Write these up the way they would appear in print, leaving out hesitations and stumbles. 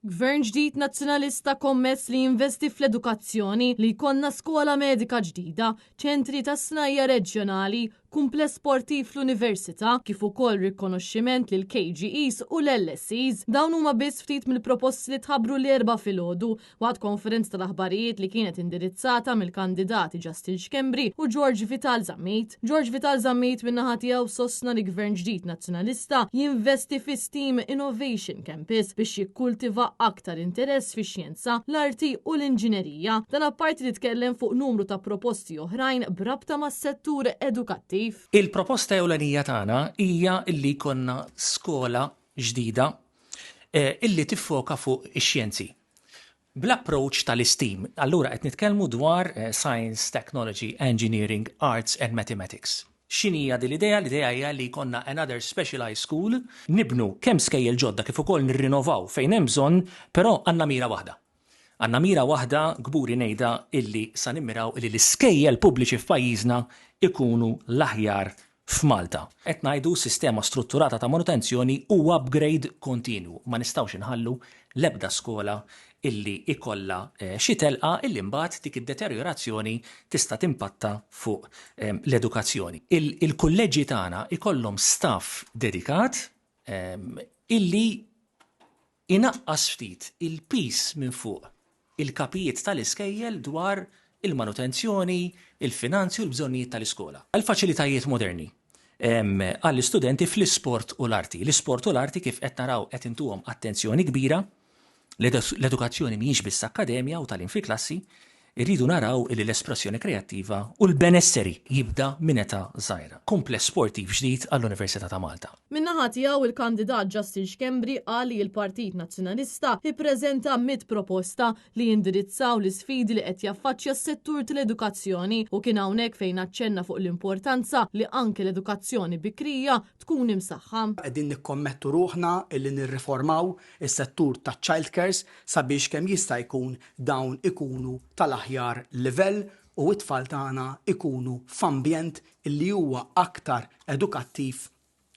Gvern ġdid nazzjonalista kommess li jinvesti fl-edukazzjoni li jkollna skola medika ġdida, ċentri ta' snajja reġjonali, kumpless sportiv fl-università, kif ukoll rikonoxximent lil KGEs u l-LSEs. Dawn huma biss ftit mill-proposti li tħabbru l-erba' filgħodu waqt konferenza tal-aħbarijiet li kienet indirizzata mill-kandidati Justin Xkembri u George Vital Zammit. George Vital Zammit min-naħa tiegħu sostna li gvern ġdid nazzjonalista jinvesti fi STEAM Innovation Campus biex jikkultiva aktar interess fix-xjenza, l-arti u l-inġinerija. Dan apparti li tkellem fuq numru ta' proposti oħrajn brabta mas-settur edukattiv. Il-proposta ewlenija tagħna hija illi konna skola ġdida illi tiffoka fuq ix-xjenzi. Bl-approach tal-STEAM, allura qed nitkellmu dwar Science, Technology, Engineering, Arts and Mathematics. X'inhija din l-idea? L-idea hija li jkollna another specialized school, nibnu kemm skejjel ġodda kif ukoll nirrinnovaw fejn hemm bżonn, però għandna mira waħda. Għandna mira waħda gburi ngħidha illi sa nimmiraw illi l-iskejjel pubbliċi f'pajjiżna ikunu l-aħjar f'Malta. Qed ngħidu sistema strutturata ta' manutenzjoni u upgrade kontinwu. Ma nistgħux inħallu l-ebda skola illi ikolla xi telqa illi mbagħad dik id-deteriorazzjoni tista' timpatta fuq l-edukazzjoni. Il-kulleġġi tagħna ikollhom staff dedikat illi inaqqas ftit il-pis minn fuq il-kapijiet tal-iskejjel dwar il-manutenzjoni, il-finanzi u l-bżonnijiet tal-iskola. Għal-faċilitajiet moderni għall-istudenti fl-isport u l-arti. L-isport u l-arti kif qed naraw qed intuhom attenzjoni kbira, l-edukazzjoni mhijiex biss akkademja u tal-in fi klassi, irridu naraw li l-espressjoni kreattiva u l-benesseri jibda minn età żgħira. Kumpless sportiv ġdid għall-Università ta' Malta. Min-naħa tiegħu il-kandidat Justin Xkembri qal li l-Partit Nazzjonalista ippreżenta 100 proposta li jindirizzaw l-isfidi li qed jaffaċċja s-settur tal-edukazzjoni u kien hawnhekk fejn aċċenna fuq l-importanza li anke l-edukazzjoni bikrija tkun imsaħħa. Qegħdin nikkommettu ruħna illi nirriformaw is-settur taċ-childcare sabiex kemm jista' jkun dawn ikunu tal-aħjar livell u t-tfal tagħna ikunu f'ambjent illi huwa aktar edukattiv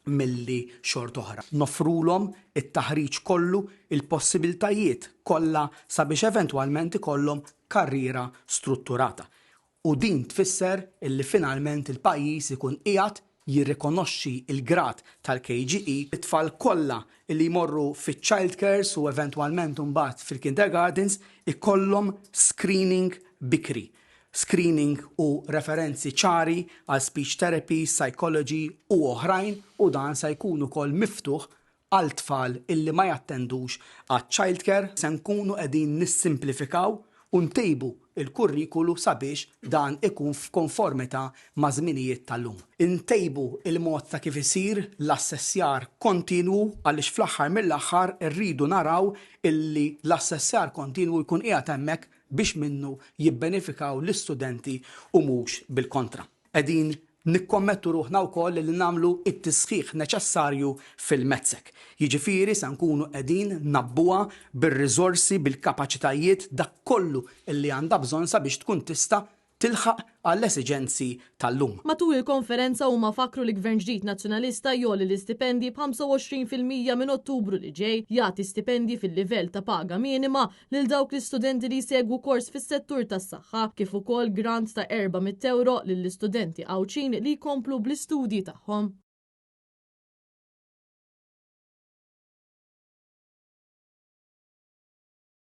milli xort oħra. Nofrulhom it-taħriġ kollu, il-possibiltajiet kollha sabiex eventwalment ikollhom karriera strutturata. U din tfisser illi finalment il-pajjiż ikun qiegħed jirrikonoxxi il-grad tal-KGE it-tfal kollha li jmorru fiċ-childcares u eventwalment mbagħad fil-kindergardens ikollhom screening bikri. Screening u referenzi ċari għal speech therapy, psychology u oħrajn u dan se jkun ukoll miftuħ għal tfal illi ma jattendux għal childcare se nkunu qegħdin nissimplifikaw u ntejbu il-kurrikulu sabiex dan ikun f'konformità ma' żminijiet tal-lum. Intejbu il-mod ta' kif isir l-assessjar kontinwu għaliex fl-aħħar mill-aħħar irridu naraw illi l-assessjar kontinwu jkun qiegħed hemmhekk biex minnu jibbenefikaw l-istudenti u mhux bil-kontra. Qegħdin nikkommettu ruħna wkoll li nagħmlu it-tisħiħ neċessarju fil-mezzek. Jiġifieri se nkunu qegħdin nabbuha bir-riżorsi, bil-kapaċitajiet dak kollu illi għandha bżonn sabiex tkun tista' tilħaq għall-esiġenzi tal-lum. Matul il-konferenza huma fakru li gvern ġdid nazzjonalista jolli l-istipendi b'25% minn Ottubru li ġej jagħti stipendi fil-livell ta' paga minima lil dawk l-istudenti li jsegwu kors fis-settur tas-saħħa kif ukoll grant ta' €400 lill-istudenti għawċin li jkomplu bl-istudji tagħhom.